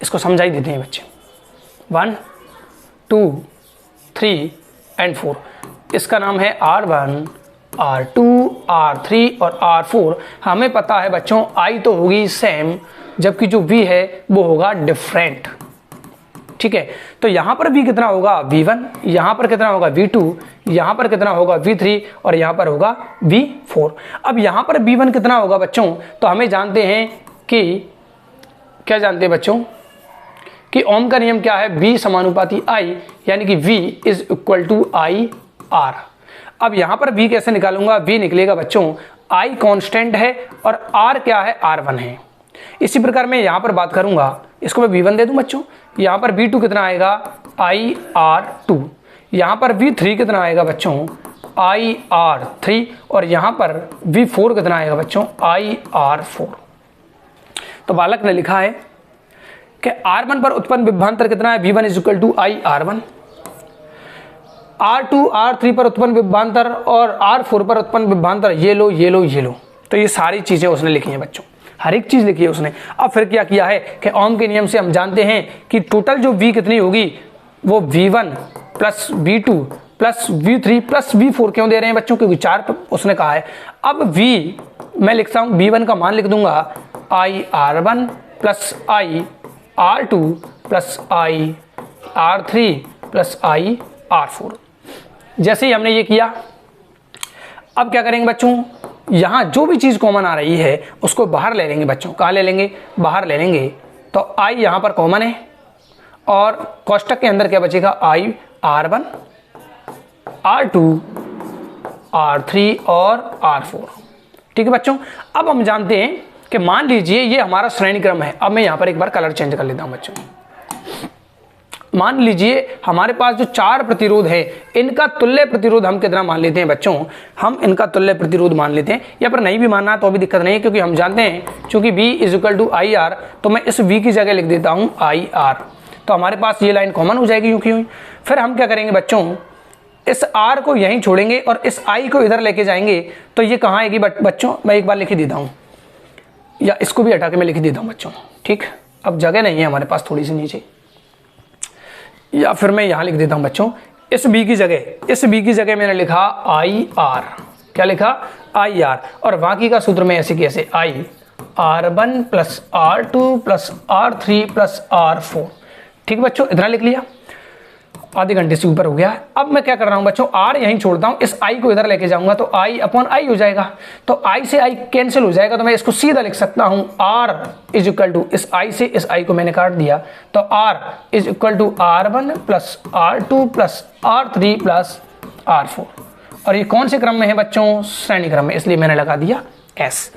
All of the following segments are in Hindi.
इसको समझा ही देते हैं बच्चे। 1 2 3 एंड 4, इसका नाम है R1 R2 R3 और R4। हमें पता है बच्चों I तो होगी सेम, जबकि जो V है वो होगा डिफरेंट। ठीक है, तो यहां पर V कितना होगा V1, यहां पर कितना होगा V2, यहां पर कितना होगा V3 और यहां पर होगा V4। अब यहां पर V1 कितना होगा बच्चों, तो हमें जानते हैं कि क्या जानते हैं बच्चों कि ओम का नियम क्या है, V समानुपाती I, यानी कि V is equal to I R। अब यहां पर V कैसे निकालूंगा, V निकलेगा बच्चों I कांस्टेंट है और R क्या है, R1 है। इसी प्रकार मैं यहां पर बात करूंगा, इसको मैं V1 दे दूं बच्चों, यहां पर V2 कितना आएगा IR2, यहां पर V3 कितना आएगा बच्चों IR3 और यहां पर V4 कितना आएगा बच्चों IR4। तो बालक ने लिखा है कि R1 पर उत्पन्न विभवांतर कितना है, V1 is equal to IR1, R2 R3 पर उत्पन्न विभवांतर और R4 पर उत्पन्न विभवांतर ये लो ये लो ये लो। तो ये सारी चीजें उसने लिखी हैं बच्चों, हर एक चीज लिखी है उसने। अब फिर क्या किया है कि ओम के नियम से हम जानते हैं कि टोटल जो V कितनी होगी वो V1 plus V2 plus V3 plus V4 क्यों दे रहे हैं बच्चों, क्योंकि 4 उसने कहा है। अब V मैं लिखता हूं, V1 का मान लिख दूंगा IR1 plus IR2 plus IR3 plus IR4। जैसे ही हमने ये किया, अब क्या करेंगे बच्चों, यहां जो भी चीज कॉमन आ रही है उसको बाहर ले लेंगे बच्चों। कहां ले लेंगे, बाहर ले लेंगे। तो I यहां पर कॉमन है और कोष्टक के अंदर क्या बचेगा IR1 R2 R3 और R4। ठीक है बच्चों, अब हम जानते हैं कि मान लीजिए ये हमारा श्रेणी क्रम है। अब मैं यहां पर एक बार कलर चेंज कर लेता हूं बच्चों। मान लीजिए हमारे पास जो 4 प्रतिरोध है, इनका तुल्य प्रतिरोध हम कितना मान लेते हैं बच्चों, हम इनका तुल्य प्रतिरोध मान लेते हैं। या पर नहीं भी मानना तो भी दिक्कत नहीं है, क्योंकि हम जानते हैं चूंकि V is equal to IR, तो मैं इस V की जगह लिख देता हूं IR। तो हमारे पास ये लाइन कॉमन हो जाएगी यूं की यूं। फिर हम क्या करेंगे बच्चों, इस R को यहीं छोड़ेंगे और इस I को इधर लेके जाएंगे। तो ये कहाँ आएगी बच्चों, मैं एक बार लिख देता हूँ, या इसको भी हटा के मैं लिख देता हूँ बच्चों। ठीक, अब जगह नहीं है हमारे पास थोड़ी सी नीचे, या फिर मैं यहां लिख देता हूं बच्चों, इस B की जगह मैंने लिखा IR। क्या लिखा IR, और बाकी का सूत्र में ऐसे कैसे IR1 plus R2 plus R3 plus R4। ठीक है बच्चों, इतना लिख लिया, आधे घंटे से ऊपर हो गया। अब मैं क्या कर रहा हूं बच्चों, R यहीं छोड़ता हूं, इस I को इधर लेके जाऊंगा तो I अपॉन I हो जाएगा। तो I से I कैंसिल हो जाएगा, तो मैं इसको सीधा लिख सकता हूं R इज इक्वल टू, इस I से इस I को मैंने काट दिया, तो R is equal to R1 plus R2 plus R3 plus R4। और ये कौन से क्रम में है बच्चों, श्रेणी क्रम में, इसलिए मैंने लगा दिया S।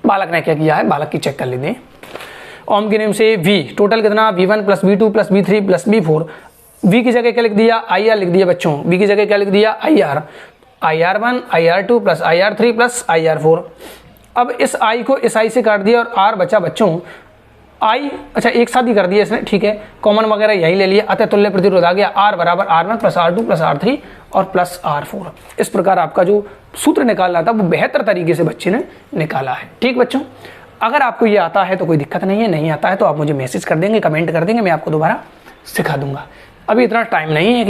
बालक ने क्या किया है, बालक की चेक कर लेते हैं। ओम के नियम से V टोटल कितना, V1 plus V2 plus V3 plus V4। V की जगह क्या लिख दिया, IR लिख दिया बच्चों। V की जगह क्या लिख दिया IR, IR1 IR2 plus IR3 plus IR4। अब इस I को इस I से काट दिया और R बचा बच्चों I, अच्छा एक साथ ही कर दिया इसने, ठीक है, कॉमन वगैरह यही ले लिया। अतः तुल्य प्रतिरोध आ गया R बराबर R1 plus R2 plus R3 और प्लस R4। इस प्रकार आपका जो सूत्र निकालना था वो बेहतर तरीके से बच्चे ने निकाला है। ठीक बच्चों, अगर आपको ये आता है तो कोई दिक्कत नहीं है, नहीं आता है तो आप मुझे मैसेज कर देंगे, कमेंट कर देंगे, मैं आपको दोबारा सिखा दूंगा। अभी इतना टाइम नहीं है कि